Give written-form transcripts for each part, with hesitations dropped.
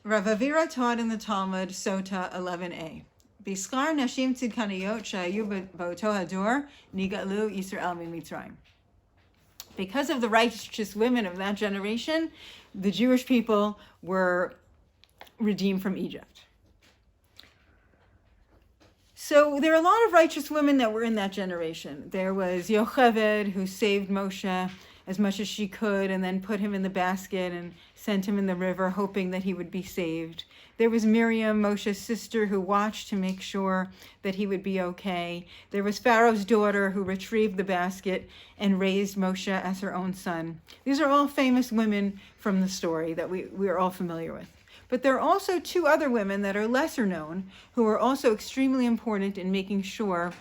Rav Avira taught in the Talmud, Sota 11a. Biskar nashim tzidkaniyot shayu ba'oto hador nigalu Yisrael min Mitzrayim. Because of the righteous women of that generation, the Jewish people were redeemed from Egypt. So there are a lot of righteous women that were in that generation. There was Yocheved, who saved Moshe as much as she could and then put him in the basket and sent him in the river, hoping that he would be saved. There was Miriam, Moshe's sister, who watched to make sure that he would be okay. There was Pharaoh's daughter, who retrieved the basket and raised Moshe as her own son. These are all famous women from the story that we are all familiar with. But there are also two other women that are lesser known, who are also extremely important in making sure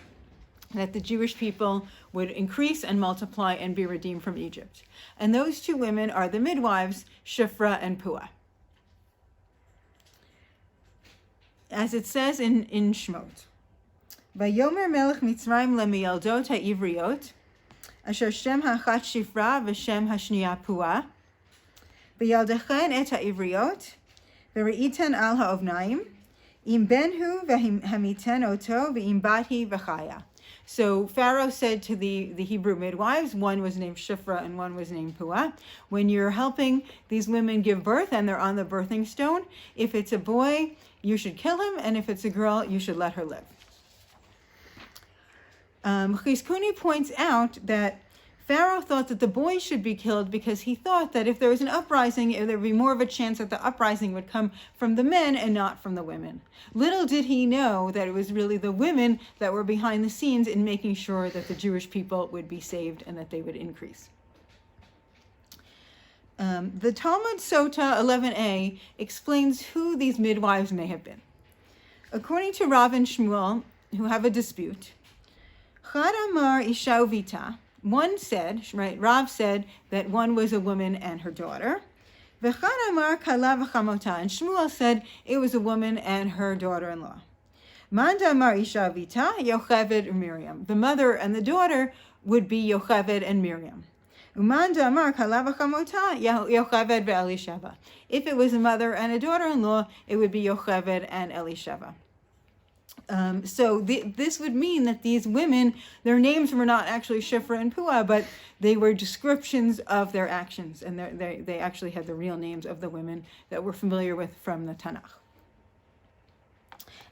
that the Jewish people would increase and multiply and be redeemed from Egypt. And those two women are the midwives, Shifra and Puah. As it says in Shmot, Vayomer melech Mitzrayim lemiyaldot ha'ivriot, asher shem ha'achat Shifra v'shem ha'shniya Puah, v'yaldechen et ha'ivriot, v're'itan al ha'ovnaim, im benhu v'hamiten oto v'im bati v'chaya. So Pharaoh said to the Hebrew midwives, one was named Shifra and one was named Puah, when you're helping these women give birth and they're on the birthing stone, if it's a boy, you should kill him, and if it's a girl, you should let her live. Chizkuni points out that Pharaoh thought that the boys should be killed because he thought that if there was an uprising, there would be more of a chance that the uprising would come from the men and not from the women. Little did he know that it was really the women that were behind the scenes in making sure that the Jewish people would be saved and that they would increase. The Talmud Sota 11a explains who these midwives may have been. According to Rav and Shmuel, who have a dispute, Chad Amar Isha Vita, one said, right, Rav said that one was a woman and her daughter. V'chad amar kala v'chamota, and Shmuel said it was a woman and her daughter-in-law. Manda amar isha vita, Yocheved and Miriam. The mother and the daughter would be Yocheved and Miriam. Umanda amar kala v'chamota, Yocheved ve'Elisheva. If it was a mother and a daughter-in-law, it would be Yocheved and Elisheva. So this would mean that these women, their names were not actually Shifra and Puah, but they were descriptions of their actions, and they actually had the real names of the women that we're familiar with from the Tanakh.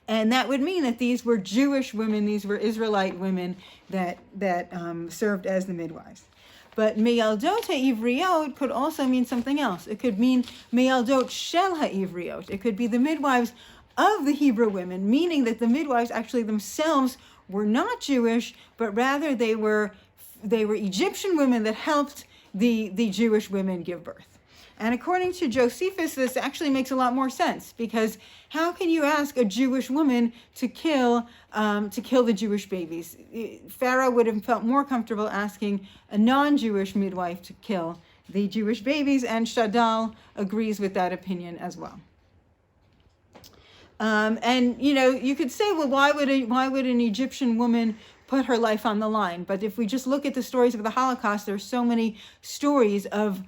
And that would mean that these were Jewish women, these were Israelite women that served as the midwives. But Meyaldot ha'ivriot could also mean something else. It could mean Meyaldot shel ha'ivriot. It could be the midwives of the Hebrew women, meaning that the midwives actually themselves were not Jewish, but rather they were Egyptian women that helped the Jewish women give birth. And according to Josephus, this actually makes a lot more sense, because how can you ask a Jewish woman to kill the Jewish babies? Pharaoh would have felt more comfortable asking a non-Jewish midwife to kill the Jewish babies, and Shadal agrees with that opinion as well. And you could say, well, why would an Egyptian woman put her life on the line? But if we just look at the stories of the Holocaust, there's so many stories of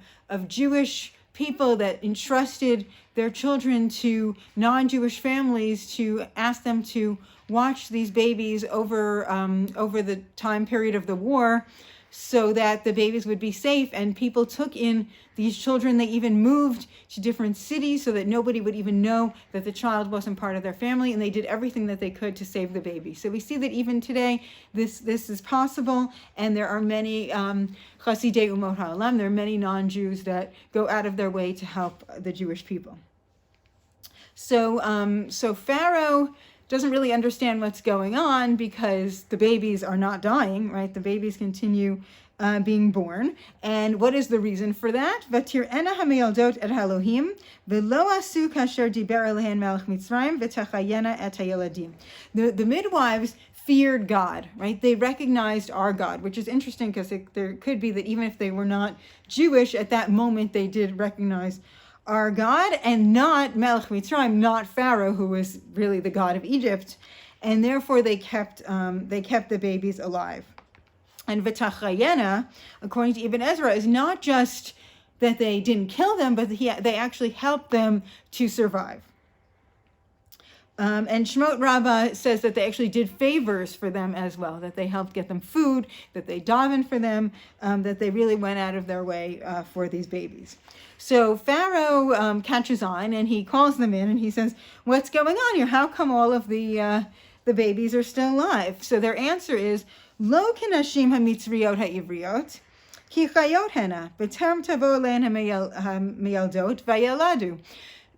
Jewish people that entrusted their children to non-Jewish families to ask them to watch these babies over the time period of the war, so that the babies would be safe. And people took in these children. They even moved to different cities so that nobody would even know that the child wasn't part of their family, and they did everything that they could to save the baby. So we see that even today, this is possible, and there are many Chasidei Umot Ha'olam, there are many non-Jews that go out of their way to help the Jewish people. So Pharaoh doesn't really understand what's going on, because the babies are not dying, right? The babies continue being born. And what is the reason for that? Vatir'ena hameyaldot et Elohim, v'lo asu kasher diber elehen melech Mitzrayim, v'tachayena et hayeladim. The midwives feared God, right? They recognized our God, which is interesting, because there could be that even if they were not Jewish, at that moment they did recognize our God, and not Melech Mitzrayim, not Pharaoh, who was really the god of Egypt, and therefore they kept the babies alive. And v'tachayena, according to Ibn Ezra, is not just that they didn't kill them, but they actually helped them to survive. And Shemot Rabbah says that they actually did favors for them as well, that they helped get them food, that they davened for them, that they really went out of their way for these babies. So Pharaoh catches on, and he calls them in, and he says, "What's going on here? How come all of the babies are still alive?" So their answer is, "Lo kinashim hamitzriot ha'ivriot, ki chayot hena, b'terem tavo le'en ha'miyaldot vayaladu."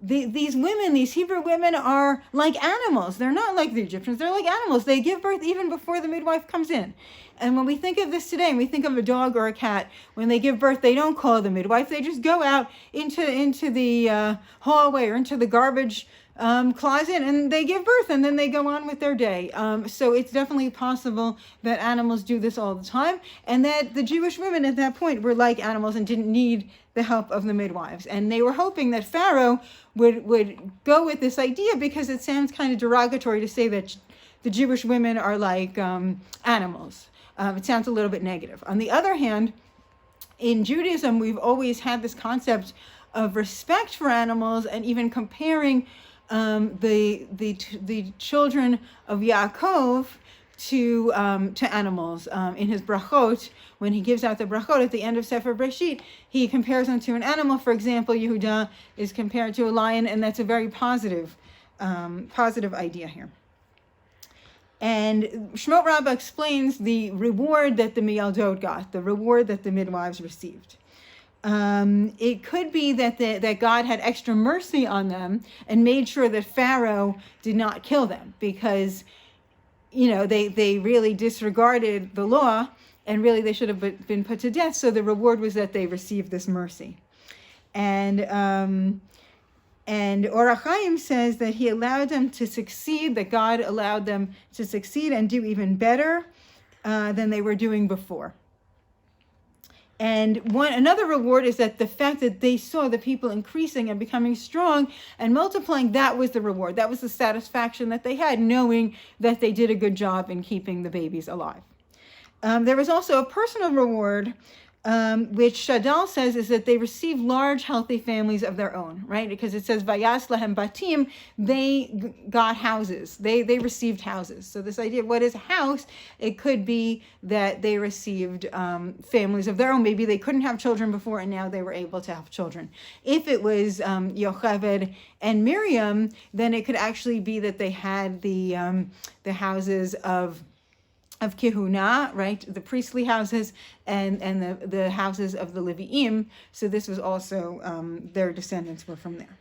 These women, these Hebrew women, are like animals. They're not like the Egyptians. They're like animals. They give birth even before the midwife comes in. And when we think of this today, and we think of a dog or a cat, when they give birth, they don't call the midwife. They just go out into the hallway or into the garbage closet, and they give birth, and then they go on with their day. So it's definitely possible that animals do this all the time, and that the Jewish women at that point were like animals and didn't need the help of the midwives. And they were hoping that Pharaoh would go with this idea, because it sounds kind of derogatory to say that the Jewish women are like animals. It sounds a little bit negative. On the other hand, in Judaism, we've always had this concept of respect for animals, and even comparing the children of Yaakov to animals. In his brachot, when he gives out the brachot at the end of Sefer Breshit, he compares them to an animal. For example, Yehuda is compared to a lion, and that's a very positive idea here. And Shemot Rabbah explains the reward that the miyaldot got, the reward that the midwives received. It could be that God had extra mercy on them and made sure that Pharaoh did not kill them, because they really disregarded the law, and really they should have been put to death. So the reward was that they received this mercy. And Or HaChaim says that he allowed them to succeed, that God allowed them to succeed and do even better than they were doing before. And another reward is that the fact that they saw the people increasing and becoming strong and multiplying, that was the reward. That was the satisfaction that they had, knowing that they did a good job in keeping the babies alive. There was also a personal reward, which Shadal says is that they received large, healthy families of their own, right? Because it says, Vayas lahem batim, they got houses. They received houses. So this idea of what is a house, it could be that they received families of their own. Maybe they couldn't have children before, and now they were able to have children. If it was Yocheved and Miriam, then it could actually be that they had the houses of Kehuna, right, the priestly houses, and the houses of the Leviim. So this was also, their descendants were from there.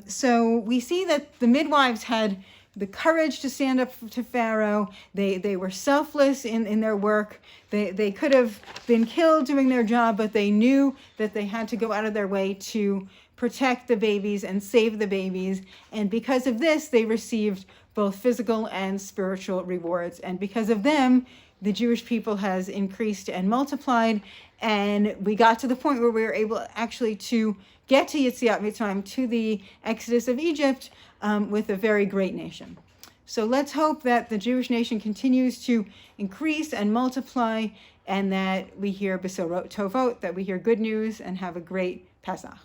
So we see that the midwives had the courage to stand up to Pharaoh. They were selfless in their work. They could have been killed doing their job, but they knew that they had to go out of their way to protect the babies and save the babies. And because of this, they received both physical and spiritual rewards. And because of them, the Jewish people has increased and multiplied. And we got to the point where we were able actually to get to Yetziat Mitzrayim, to the Exodus of Egypt, with a very great nation. So let's hope that the Jewish nation continues to increase and multiply, and that we hear Besorot Tovot, that we hear good news, and have a great Pesach.